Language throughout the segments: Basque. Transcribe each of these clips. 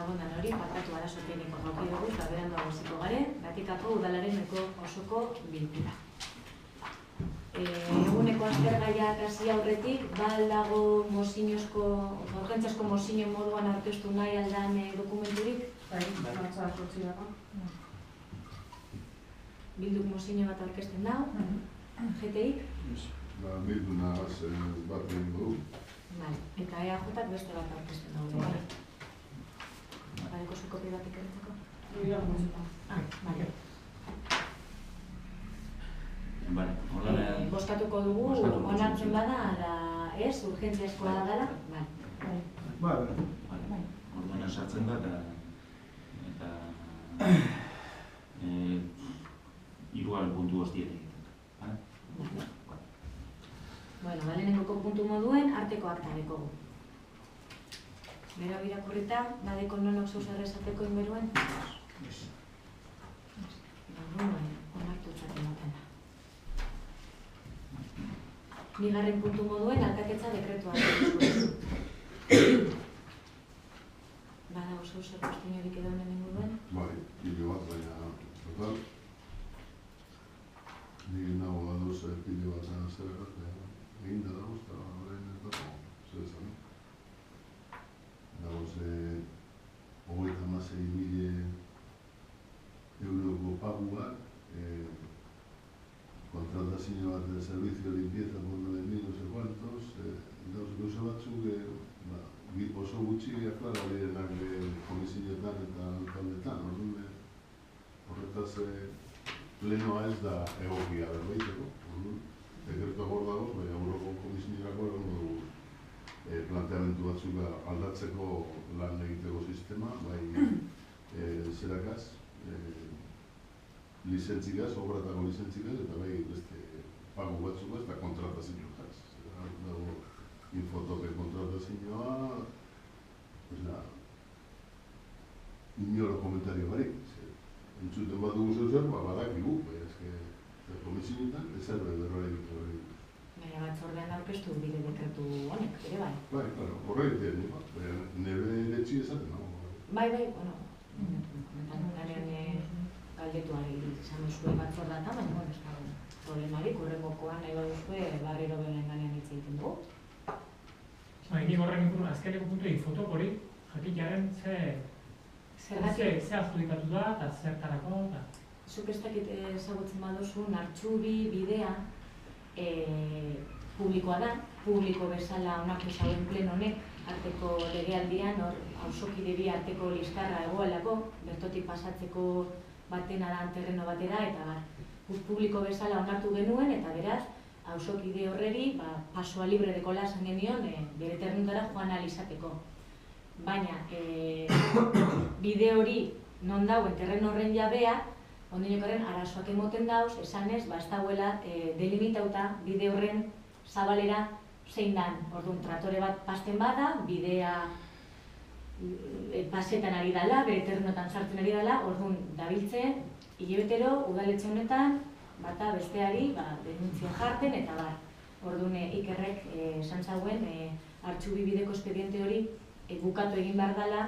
Gabondan hori, parkatu arazo tekniko gauki dugu, berandu agoziko garen, Gatikako udalaren osoko bilkura. Eguneko aztergaiak hasi aurretik, aldago urgentziazko mozio moduan aurkeztu nahi aldan dokumenturik? Bai, martxoa 8 Bilduk mozio bat aurkezten dago, GTIk? Bildu nahaz bat egin dugu. Eta EAJak beste bat aurkezten dago. Badeko zu kopi bat ikertzeko? Bale. Boskatuko dugu, onartzen bada, ez, urgentziazkoa dela? Bale. Orduan sartzen da, eta hirugarren puntu guztiak egiten. Lehenengoko puntu moduen, arteko akta dekogu. Bera birakurrita, badeko nonok zauzer esateko inberuen? Onartu txaten moten da. Bigarren puntu moduen, alkatetza dekretua dut. Bada oso zer guztiniorik edo honen inguruen? Bai, pilo bat, baina total. Nire nago baduz pilo bat zerakat, egin da dagoz, eta horrein ez dago, zer esan. Dagoz, 36.000 euroko paguak, kontratazio bat de servicio de limpieza por 9.000 no sé cuantos, dagoz, gauza batzuk oso gutxi aklara direnak komisioetan eta taldetan, horretaz plenoa ez da egokia berbaiteko. Dekretua hor dago, baina Euroko Komisionerako egongo dugu planteamendu batzuk aldatzeko lan egiteko sistema, bai zerakaz, lizentzikaz, obratako lizentzikaz, eta bai beste pago batzuk eta kontratazioaz. Dago infotope kontratazioa, inora komentario barik. Entzuten bat dugu zer, badakigu, komisioetan ezer berroa egitea hori. Baina batzordean aurkeztu bide dekretu honek, ere bai? Bai, horre egitea, nire eretzi esaten nago. Bai, komentaren galdetuari izan duzue batzordata, baina ez dago problemarik, horrengokoan nahi baduzue barriro beren ganean hitz egiten dugu. Nik horren inguruan azkeneko puntu fotok hori, jakitaren ze adjudikatu da eta zertarako da? Zuk ez dakit ezagutzen baduzun, Artxubi bidea publikoa da, publiko bezala onartu zauen plen honek, arteko legealdian, auzokide bi arteko listarra egoelako, bertotik pasatzeko batena da terreno batera, eta publiko bezala onartu genuen, eta beraz, auzokide horreri pasoa libre dekola esan genion bere terrenotara joan ahal izateko. Baina, bide hori non dauen terreno horren jabea, ondinokoren arazoak emoten dauz, esanez, ez dagoela delimitauta bide horren zabalera zein dan. Orduan, tratore bat pasten bada, bidea pasetan ari dela, bere terrenotan sartzen ari dela, orduan, dabiltzen, hilabetero, udaletxe honetan, bata besteari denuntzia jarten eta bar. Orduan, Ikerrek esan zauen, Artxubi bideko espediente hori bukatu egin behar dela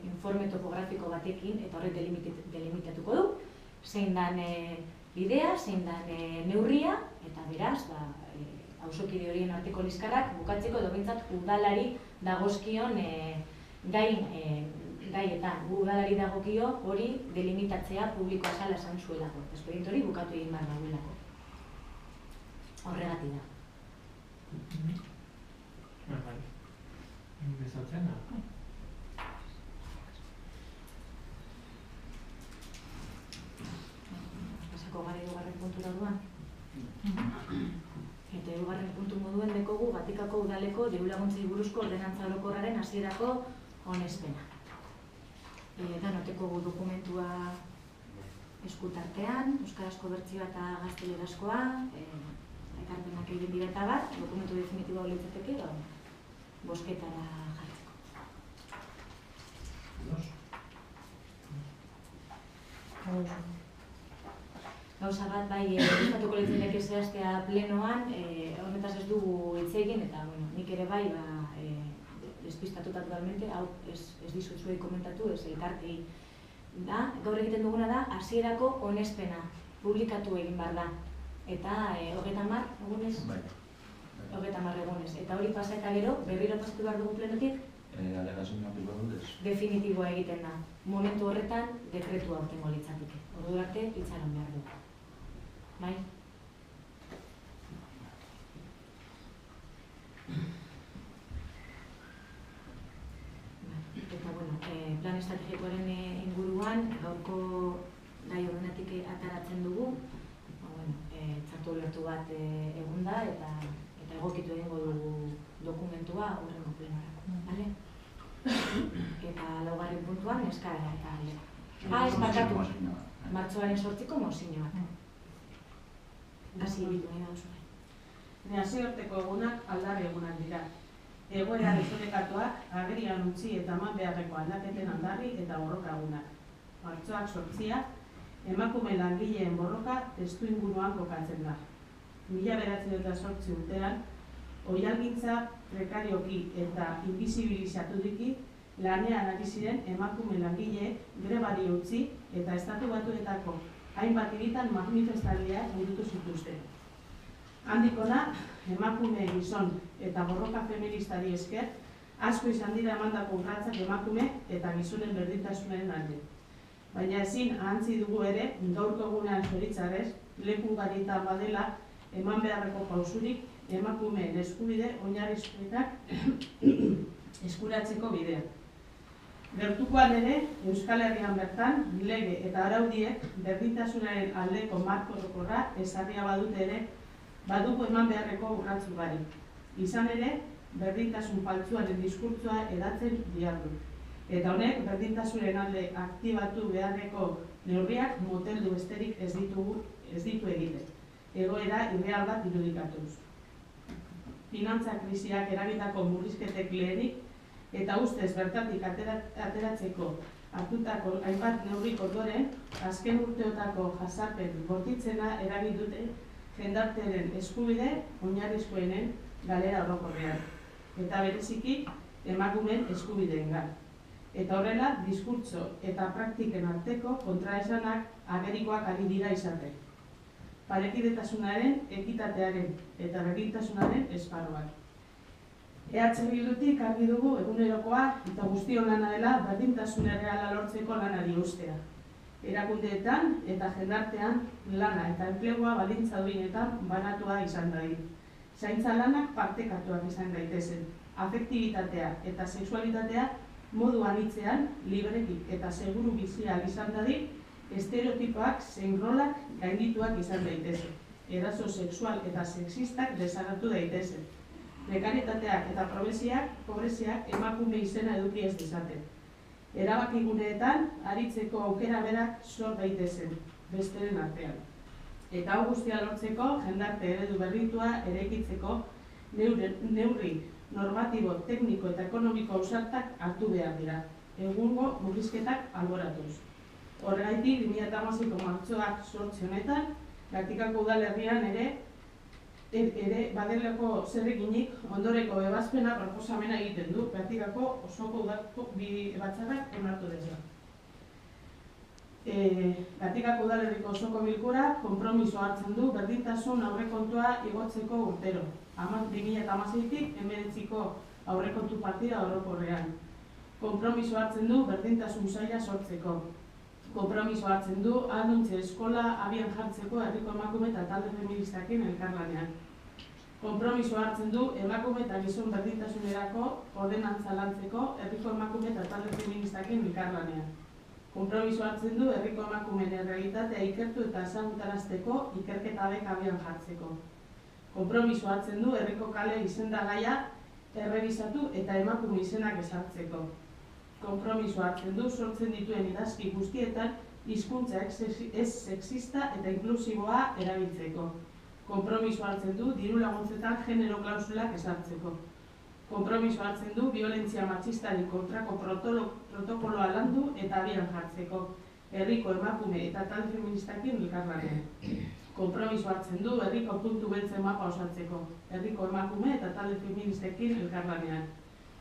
informe topografiko batekin, eta horrek delimitatuko du, zein dan bidea, zein dan neurria, eta beraz, auzokide horien arteko liskarrak bukatzeko edo behintzat udalari dagozkion gaietan. Udalari dagokio hori delimitatzea publikoa zala esan zuelako. Espediente hori bukatu egin behar dagoelako. Horregatik da. Bezatzen da? Pasako gara hirugarren puntura duan. Eta hirugarren puntu moduen dekogu Gatikako udaleko diru-laguntzei buruzko ordenantza orokorraren hasierako onespena. Danoteko dokumentua eskutartean, euskarazko bertsioa eta gaztelerazkoa, ekarpenak egin dira eta bat, dokumentu definitiboa litzateke, bosketara jartzeko. Gauza bat, gustatuko litzateke zehaztea plenoan, honetaz ez dugu hitz egin, eta nik ere bai, despistatuta totalmente, hau ez dizutzuei komentatu, ez elkartei. Gaur egiten duguna da, hasierako onespena publikatu egin behar da. Eta 30 egunez? Bai. 30 egunez. Eta hori pasa eta gero, berriro pasatu behar dugu plenotik? Alegazioa aplikua dut ez? Definitiboa egiten da. Momentu horretan, dekretua aurtengo litzateke. Ordu arte, itxaron behar dugu. Bai? Eta, bueno, plan estrategikoaren inguruan, gaurko gai ordenatik ataratzen dugu, txartu ulertu bat egun da, eta egokitu egingo dugu dokumentua hurrengo plenorako, bale? Eta laugarren puntuan, eskaera eta alde. Ez bakatu, martxoaren 8ko mozioak. Hasi ditu nahi da oso. Nazioarteko egunak aldarri egunak dira. Egoera desorekatuak agerian utzi eta eman beharreko aldaketen aldarri eta borroka egunak. Martxoak 8 emakume langileen borroka testuinguruan kokatzen da. 1908 urtean, oihalgintza prekarioki eta invisibilizatudiki lanean ari ziren emakume langileek grebari utzi eta Estatu Batuetako hainbat hiritan manifestaldiak burutu zituzten. Handik hona, emakume gizon eta borroka feministari esker, asko izan dira emandako urratsak emakume eta gizonen berdintasunaren alde. Baina ezin ahantzi dugu ere, gaurko egunean zoritxarrez, leku garietan badela, eman beharreko pausurik emakumeen eskubide oinarrizkoenak eskuratzeko bidea. Gertukoan ere, Euskal Herrian bertan, lege eta araudiek berdintasunaren aldeko marko orokorra ezarria badute ere, badugu eman beharreko urrats ugari. Izan ere, berdintasun faltsuaren diskurtsoa edatzen diardu. Eta honek, berdintasunen alde aktibatu beharreko neurriak moteldu besterik ez ditu egiten. Egoera irreal bat irudikatuz. Finantza krisiak eragindako murrizketek lehenik, eta ustez bertatik ateratzeko hartutako hainbat neurrik ondoren, azken urteotako jazarpen bortitzena eragin dute jendartearen eskubide oinarrizkoenen galera orokorrean, eta bereziki emakumeen eskubideengan. Eta horrela, diskurtso eta praktiken arteko kontraesanak agerikoak ari dira izaten. Parekidetasunaren, ekitatearen eta berdintasunaren esparruak. EH Bildutik argi dugu egunerokoa eta guztion lana dela berdintasun erreala lortzeko lanari ustea. Erakundeetan eta jendartean lana eta enplegua baldintza duinetan banatua izan dadin. Zaintza lanak partekatuak izan daitezen. Afektibitatea eta sexualitatea modu anitzean, librekik eta seguru bizia izan dadin, estereotipoak zein rolak gaindituak izan daitezen. Eraso sexual eta sexistak desagertu daitezen. Prekarietateak eta pobreziak emakume izena eduki ez dezaten. Erabakiguneetan, aritzeko aukera berak sor daitezen, besteren artean. Eta hau guztia lortzeko, jendarte eredu berritua eraikitzeko neurri normatibo, tekniko eta ekonomiko ausartak hartu behar dira. Egungo murrizketak alboratuz. Horregaitik, 2016ko martxoak 8 honetan, Gatikako udalerrian ere badelako zerreginik ondoreko ebazpena proposamena egiten du, Gatikako osoko udaleko batzarrak onartu dezala. Gatikako udalerriko osoko bilkura konpromiso hartzen du berdintasun aurrekontua igotzeko urtero. 2016tik 19ko aurrekontu partida orokorrean. Konpromiso hartzen du berdintasun saila sortzeko. Konpromiso hartzen du anuntze eskola abian jartzeko herriko emakume eta talde feministakin elkarlanean. Konpromiso hartzen du emakume eta gizon berdintasunerako ordenantza lantzeko herriko emakume eta talde feministakin elkarlanean. Konpromiso hartzen du herriko emakumeen errealitatea ikertu eta ezagutarazteko ikerketa beka abian jartzeko. Konpromiso hartzen du herriko kale izendagaia errebisatu eta emakume izenak ezartzeko. Konpromiso hartzen du sortzen dituen idazki guztietan hizkuntza ez sexista eta inklusiboa erabiltzeko. Konpromiso hartzen du diru laguntzetan genero klausulak ezartzeko. Konpromiso hartzen du violentzia matxistari kontrako protokoloa landu eta abian jartzeko. Herriko emakume eta talde feministakin elkarlanean. Konpromiso hartzen du herriko puntu beltzen mapa osatzeko. Herriko emakume eta talde feministekin elkarlanean.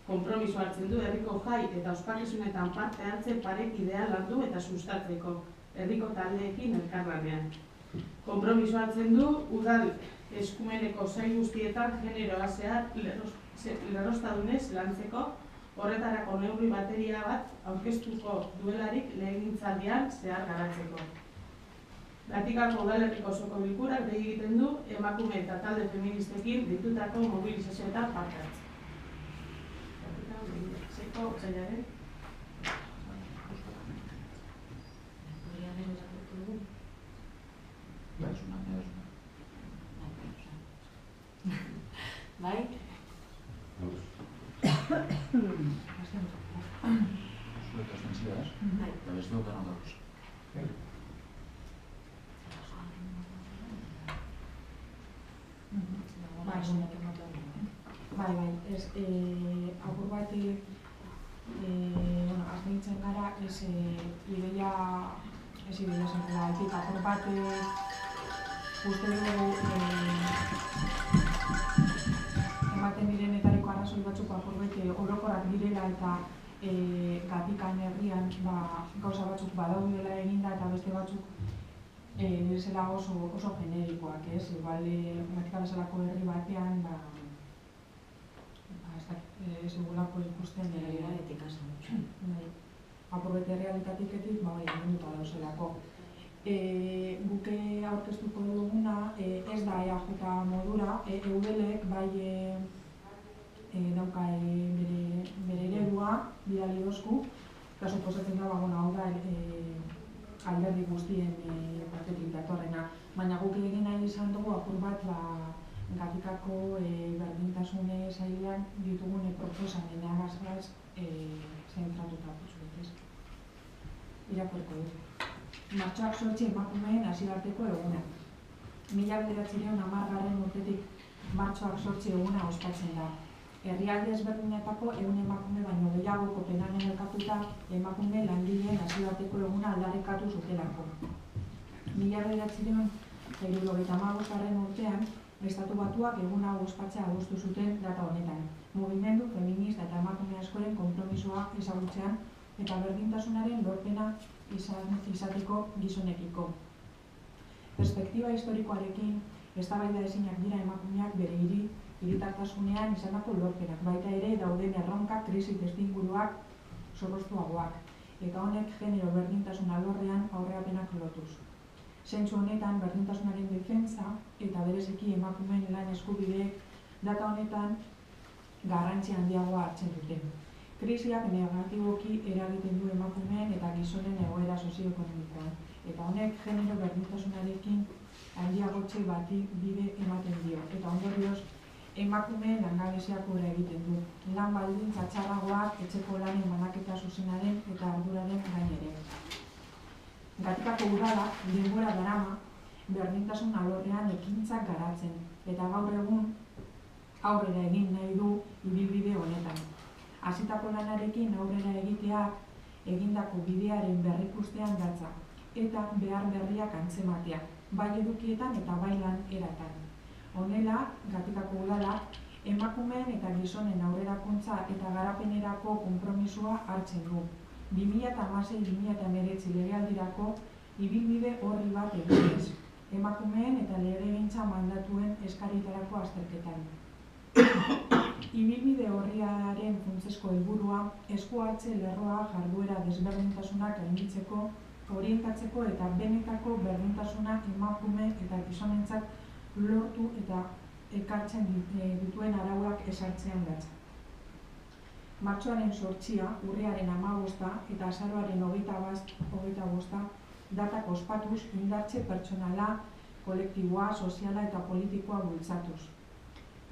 konpromiso hartzen du herriko jai eta ospakizunetan parte hartze parekidea landu eta sustatzeko herriko taldeekin elkarlanean. Konpromiso hartzen du udal eskumeneko sail guztietan generoa zehar lerrostadunez lantzeko, horretarako neurri bateria bat aurkeztuko duelarik legegintzaldian zehar garatzeko. Gatikako udalerriko osoko bilkurak dei egiten du emakume eta talde feministekin deitutako mobilizazioetan parte hartzen. Gatikako otsailaren Bai? Zuek abstentzioaz, Bai. eta beste dut denon dauz. Bai, apur bat, azmintzen gara, ez ideia zentrela, apur bat, uste dugu ematen direnetariko arrazoi batzuk apur bat orokorrak direla eta Gatikan herrian gauza batzuk badaudela eginda eta beste batzuk zela oso generikoak, ez? Igual, Gatika bezalako herri batean, ez dugulako ikusten Realitatetik asan. apurbete realitatetik eginduta dauzelako. Guk aurkeztuko duguna ez da EAJ modura, Eudelek bai dauka bere eredua, bidali dozku, eta suposatzen da, hau da alderdi guztien partetik datorrena. Baina guk egin nahi izan dugu apur bat Gatikako berdintasune sailean ditugun proposamena gazgaz zentratuta ez. Irakurko dut. Martxoak 8 emakumeen nazioarteko eguna. 1910 urtetik martxoak 8 eguna ospatzen da. Herrialde ezberdinetako 100 emakume baino gehiago Kopenhagen elkartuta emakume langileen nazioarteko eguna aldarrikatu zutelako. 1975 urtean, Estatu Batuak eguna ospatzea adostu zuten data honetan. Mugimendu feminista eta emakume askoren konpromisoa ezagutzean eta berdintasunaren lorpena izateko gizonekiko. Perspektiba historikoarekin, eztabaida ezinak dira emakumeak bere hiritartasunean izandako lorpenak, baita ere dauden erronka krisi testuinguruak zorroztuagoak, eta honek genero berdintasun alorrean aurrerapenak lotuz. Zentzu honetan, berdintasunaren defentsa eta bereziki emakumeen lan eskubideek data honetan garrantzi handiagoa hartzen dute. Krisiak negatiboki eragiten du emakumeen eta gizonen egoera sozioekonomikoan, eta honek genero berdintasunarekin handiagotze bati bide ematen dio, eta ondorioz emakumeen langabeziak gora egiten du. Lan baldintza txarragoak etxeko lanen banaketa zuzenaren eta arduraren gainere. Gatikako udalak denbora darama berdintasun alorrean ekintzak garatzen, eta gaur egun aurrera egin nahi du ibilbide honetan. Hasitako lanarekin aurrera egiteak egindako bidearen berrikustean datza, eta behar berriak antzematea, bai edukietan eta bai lan eratan. Honela, Gatikako udalak emakumeen eta gizonen aurrerakuntza eta garapenerako konpromisoa hartzen du. 2016-2019 legealdirako ibilbide horri bat eginez, emakumeen eta legegintza mandatuen eskaritarako azterketan. Ibilbide horriaren funtsezko helburua esku hartze lerroa jarduera desberdintasunak gainditzeko, orientatzeko eta benetako berdintasuna emakume eta gizonentzat lortu eta ekartzen dituen arauak ezartzean datza. Martxoaren 8, urriaren 15 eta azaroaren 25 datak ospatuz indartze pertsonala, kolektiboa, soziala eta politikoa bultzatuz.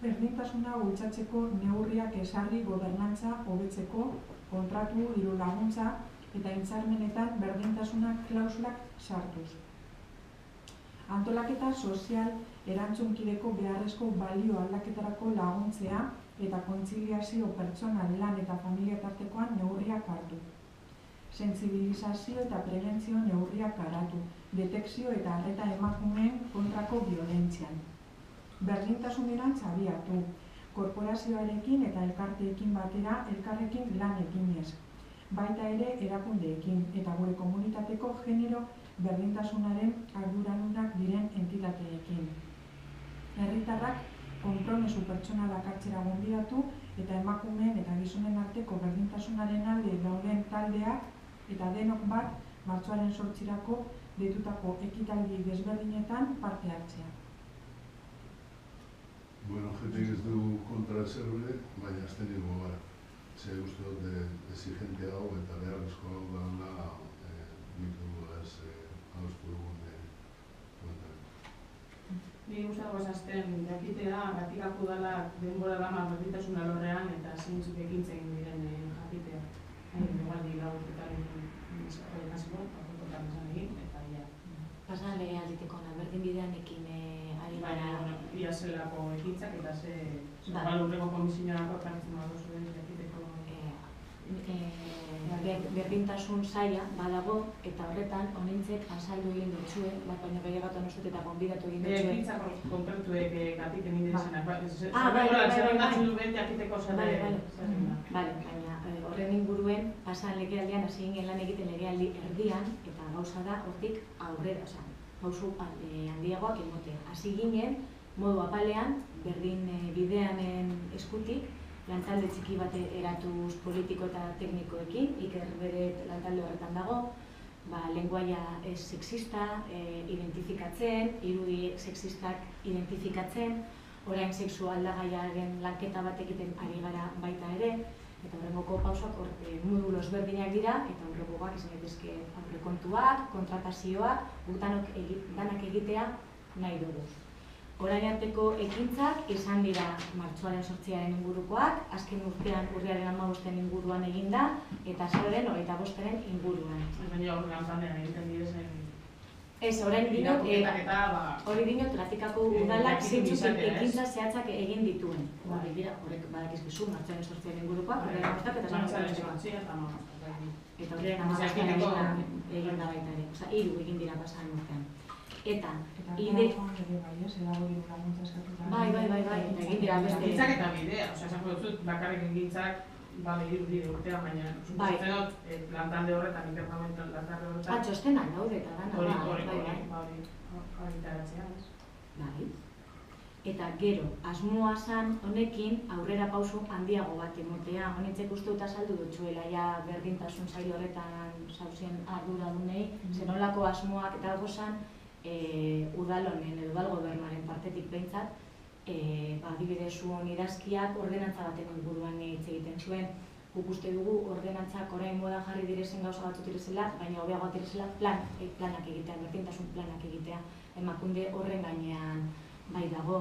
Berdintasuna bultzatzeko neurriak ezarri gobernantza hobetzeko, kontratu, diru laguntza eta hitzarmenetan berdintasuna klausulak sartuz. Antolaketa sozial erantzunkideko beharrezko balio aldaketarako laguntzea eta kontziliazio pertsonal lan eta familia tartekoan neurriak hartu. Sentsibilizazio eta prebentzio neurriak garatu, detekzio eta arreta emakumeen kontrako biolentzian. Berdintasunerantz abiatu, korporazioarekin eta elkarteekin batera elkarrekin lan eginez. Baita ere erakundeekin eta gure komunitateko genero berdintasunaren arduradunak diren entitateekin. Herritarrak konpromiso pertsonalak hartzera gonbidatu eta emakumeen eta gizonen arteko berdintasunaren alde dauden taldeak eta denok bat martxoaren 8-rako deitutako ekitaldi desberdinetan parte hartzea. Bueno, jetik ez du kontra eserbe, baina azteniko gara. Ze uste dut exigente hau eta beharrezko hau dala ditu ez adostu dugun komentari. Ni gustatu azten jakitea, gatikako dala denbora dama berdintasun alorrean eta zeintzuk ekintza egin diren jakitea. Igual di gaur eta nasiko, aurrekotan esan egin, eta ja. Pasan lege alditeko berdin bidean ekin ari gara. Ia zelako ekintzak eta ze balurreko komisioarako ekartzen badu zuen jakiteko. Berdintasun saia badago eta horretan honentzek azaldu egin dutxue, baina gehiagatu anostut eta gonbidatu egin dutxue. Ekintzak konpertuek gatik egin direzenak. Bai. Duen jakiteko zer Baina horren inguruen pasan legealdian hasi ginen lan egiten legealdi erdian eta gauza da hortik aurrera, pausu handiagoak emotea. Hasi ginen modu apalean, berdin bideanen eskutik, lantalde txiki bat eratuz politiko eta teknikoekin, Iker bere lantalde horretan dago, lenguaia sexista identifikatzen, irudi sexistak identifikatzen, orain sexu aldagaiaren lanketa bat egiten ari gara baita ere, eta horrengoko pausak modulo ezberdinak dira, eta horregoak izan daitezke aurrekontuak, kontratazioak, danak egitea nahi dugu. Orain arteko ekintzak izan dira martxoaren 8-aren ingurukoak, azken urtean urriaren 15-en inguruan eginda, eta azaroaren 25-aren inguruan. Baina horrean taldean egiten direzen. Ez, orain dinot trafikako udalak zeintzuk ekintza zehatzak egin dituen. Horrek badakizkizu martxoaren 8-aren ingurukoak, urriaren 15 eta urriaren 15 egin da baita ere. Osa, 3 egin dira pasan urtean. Eta bai, egin dira beste. Ekintzak eta bidea, esango dut bakarrik ekintzak irudi urtean, baina suposatzen dut lantalde horretan, interpamentuan lantalde horretan. Txostenak daude eta dana. Hori interatzea. Bai. Eta gero, asmoa zan honekin aurrera pausu handiago bat emotea. Honentzek uste dut azaldu dutxuela ja berdintasun sail horretan zauzien arduradunei, zenolako asmoak eta dago zan, udalonen edo udal gobernuaren partetik behintzat, adibidez zuen idazkiak ordenantza baten inguruan hitz egiten zuen. Guk uste dugu ordenantzak orain modan jarri direzen gauza batzuk direzela, baina hobeagoa direzela planak egitea, berdintasun planak egitea, emakunde horren gainean bai dago.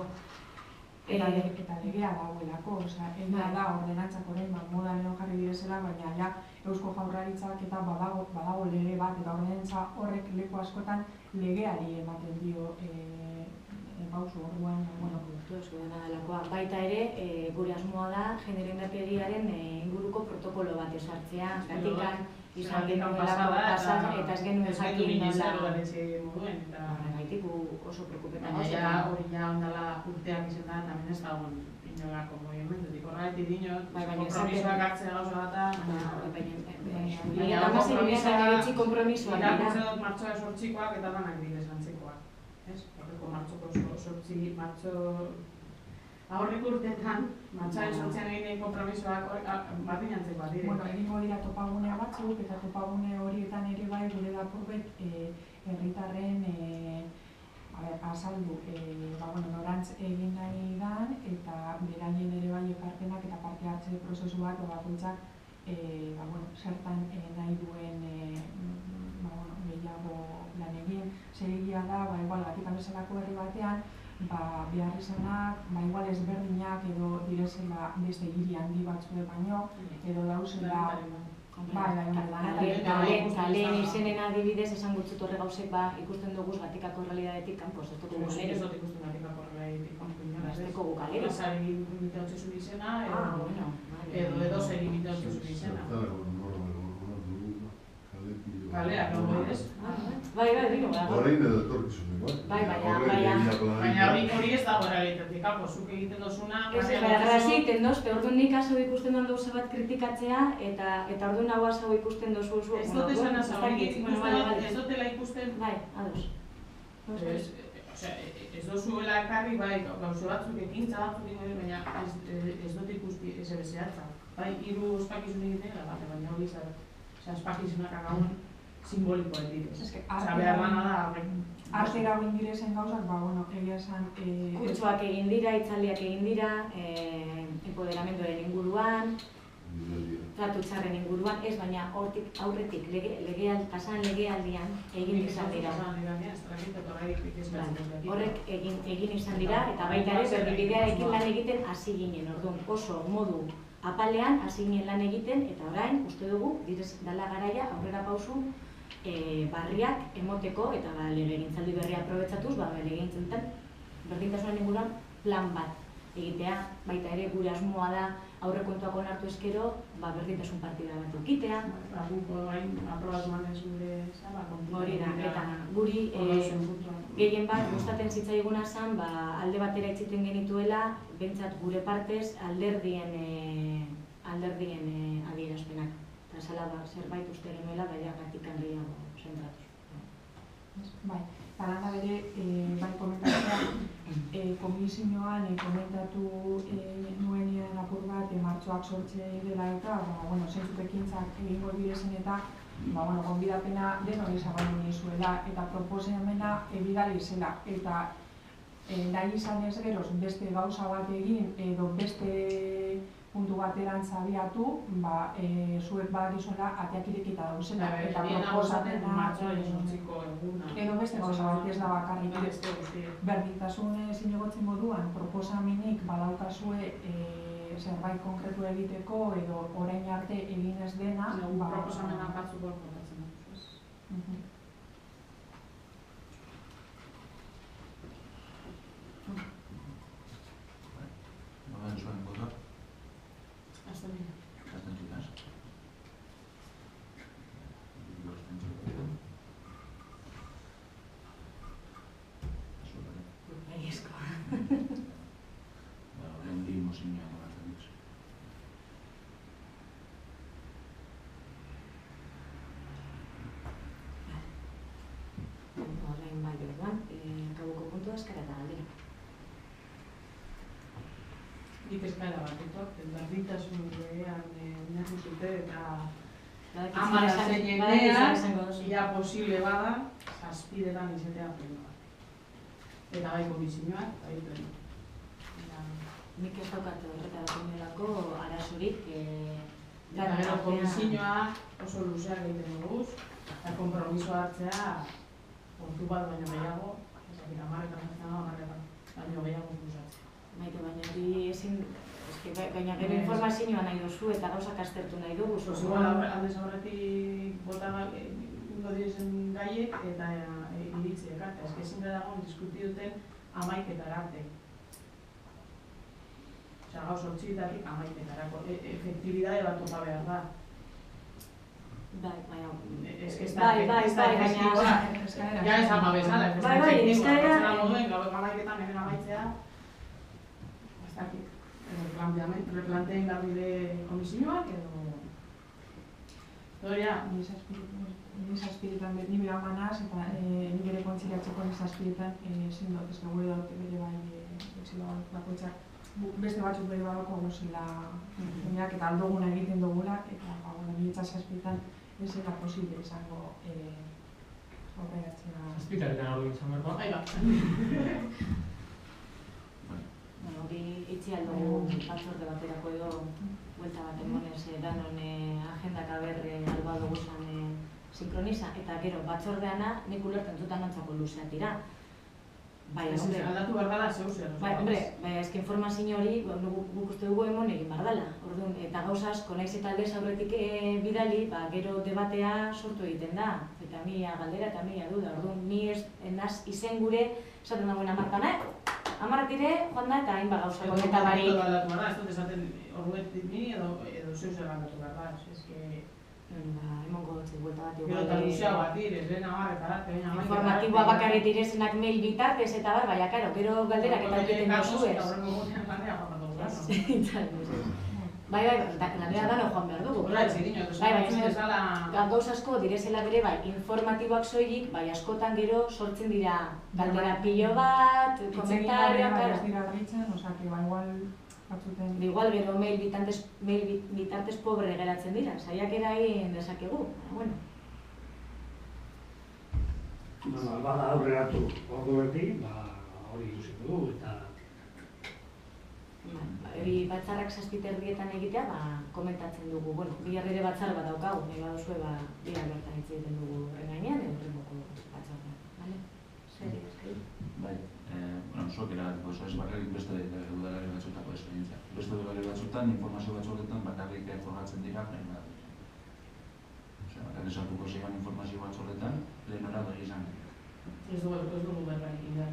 Eta legea dagoelako, egia da ordenantzak orain modan jarri direzela, baina ja Eusko Jaurlaritzak eta badago lege bat, eta ordenantza horrek leku askotan legeari ematen dio pausu orduan. Baita ere, gure asmoa da genero indarkeriaren inguruko protokolo bat esartzea. Gatikan izan genuelako pasan eta ez genuen jakin nola. Horregaitik oso preokupetan. Baina hori ja ondala urteak izan da, eta ez dago inolako movimentutik. Horregatik dinot, kompromisoak hartzea gauza bat baina kompromisoak dira. Irakurtzen dut martxoa 8-koak eta danak direz antzekoak. Horreko martxoko aurreko urteetan, martxoaren 8-an egin kompromisoak bardin antzekoak dire. Egingo dira topagunea batzuk, eta topagune horietan ere bai gure dapurbet herritarren azaldu norantz egin nahi dan, eta beraien ere bai ekarpenak eta parte hartze prozesu bat bakoitzak zertan nahi duen gehiago lan egin. Zer egia da, igual Gatikan bezalako herri batean, behar izanak, igual ezberdinak edo direzela beste hiri handi batzue baino, edo dauzela Kaleen izenen adibidez esan gutzut horre gauzek ikusten dugu Gatikako realidadetik kanpo, ez dugu gure. Ez dut ikusten Gatikako realidadetik kanpo. Ez dugu kalero. Eza egin zuen izena, edo zer egin zuen izena. Kaleak, no, ez? Bai, bino, Orain edo etorkizunekoa. Baina hori ez dago errealitatik, zuk egiten dozuna... Ez, errazi egiten doz, orduan nik hau ikusten duen gauza bat kritikatzea, eta orduan hau hau ikusten dozu. Ez dut esan ez dutela ikusten... Bai, ados. Ez dozuela ekarri, bai, gauze batzuk ekintza batzuk, baina ez dut ikusti ez ere zehatza. Bai, 3 ospakizun egiten, baina hori ospakizunak agaun simbolikoa edidez. Behar lana da horrek. Arte gauin direzen gauzak, egia esan... Kurtsoak egin dira, itzaldiak egin dira, empoderamenduaren inguruan, tratu txarren inguruan, ez baina aurretik pasan legealdian egin izan dira. Horrek egin izan dira, eta baita ere berdibidearekin lan egiten hasi ginen, orduan oso modu apalean hasi ginen lan egiten, eta orain, uste dugu, dala garaia aurrera pausu barriak emoteko, eta legegintzaldi berria aprobetxatuz, legegintzalditan berdintasunaren inguruan plan bat egitea, baita ere gure asmoa da aurrekontuak onartu eskero, berdintasun partida bat eukitea. Guk orain aprobatu manez gure hori da, eta guri gehien bat gustatzen zitzaiguna zen, alde batera itziten genituela, behintzat gure partez alderdien adierazpenak. Eta zela zerbait uste genuela, baina gatikan gehiago zentratuz. Bai, talanda bere, bai komentatzea, komisioan komentatu nuenien apur bat martxoak sortze dela eta, zentzuk ekintzak egingo direzen eta, gonbidapena denori zabaldu nizuela eta proposamena bidali zela. Eta nahi izan ez geroz beste gauza bat egin edo beste puntu bateran zabiatu, zuek badakizuela ateak irekita dauzela eta proposamena edo beste gauza bat ez da bakarrik berdintasun zinegotzen moduan proposamenik badaukazue zerbait konkretu egiteko edo orain arte egin ez dena proposamena batzuk proposatzen dut. Zuen botak? Abstentzioa. Abstentzioa. Horrein bai orduan, akabuko puntua eskara eta galdera. Nik eskaera bat etor, berdintasun legean oinarri zute eta amara zeinenean, ia posible bada, 7etan izatea pleno bat. Eta bai komisioak, bai pleno. Nik ez daukat horretarako arazorik. Eta gero komisioa oso luzeak egiten duguz, eta kompromiso hartzea ordu bat baino gehiago, ezakit 10 baino gehiago luzatzea. Maite, baina hori ezin, baina gero informazioa nahi duzu eta gauzak aztertu nahi dugu. Igual aldez aurretik bota ingo direzen gaiek eta iritziek arte. Ez que ezin dago diskuti duten 11 arte. Osea, gauz 8etatik 11etarako. Efektibidade bat topa behar da. Bai, baina... Ez que ez da efektiboa. Ja ez ama bezala, ez da efektiboa. Baina moduen, gau 11etan hemen amaitzea. Ez dakit. Replanteen garbide komisioak edo... Doria? Nisa espiritan beti bera manaz eta ni bere kontziliatzeko nisa espiritan ezin dut, ez da gure dut bere bai bakoitzak beste batzuk bere badako guzila eta aldoguna egiten dugula eta nire espiritan ez era posible izango horregatzea. Espitaretan hori izan berba? Aiba. Hori itzi aldugu batzorde baterako edo buelta bat emonez danon agendak aberre alba dugu zan sinkroniza eta gero batzordeana nik ulertzen zutan antzako luzeak dira. Bai, hombre, aldatu behar dela zeu zer. Bai, hombre, eski informazio hori guk uste dugu emon egin behar dela. Orduan, eta gauza asko naiz eta aldez aurretik bidali, gero debatea sortu egiten da. Eta mila galdera eta mila duda. Orduan, ni ez izen gure esaten dagoen amartan, amartire, joan da eta hainbat gauza komenta barik. Aldatu behar da, ez dut esaten orduetik ni edo zeu zer aldatu behar da. emongo dutze buelta bat. Gero eta luzea bat direz, nabar, eta arte, baina amaik. Informatiboa bakarrik direzenak mail bitartez eta bar, baina, karo, gero galderak eta egiten duzu ez. Eta horrengo gutean lanea joan Bai, lanera dano joan behar dugu. Hola, etxeriño, Gauz asko direzela bere, bai, informatiboak soilik, bai, askotan gero sortzen dira galdera pilo bat, komentarioak, Ez dira argitzen, osea, que igual batzuten... Igual gero mail bitartez pobre geratzen dira, saiakera egin dezakegu, bueno. Bada aurreratu orduetik, hori ikusiko dugu eta... Hori batzarrak 7:30 egitea, komentatzen dugu, bueno, bihar ere batzar bat daukagu, nahi baduzue, bihar bertan hitz egiten dugu horren gainean, edo horrengoko batzarra, bale? Zer, eskeri? Bai, zuek eragatiko, ez bakarrik beste udalari batzutako esperientzia. Beste udalari batzutan, informazio batzuetan bakarrik jorratzen dira plenora. Osea, bakarrik sartuko zeiban informazio batzuetan, plenora doi izan. Ez dugu berra egin da,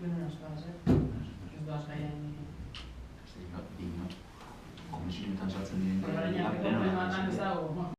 plenora eskaz, ez du azkaian. Komisioetan sartzen diren... Horrein, plenoan ez dago,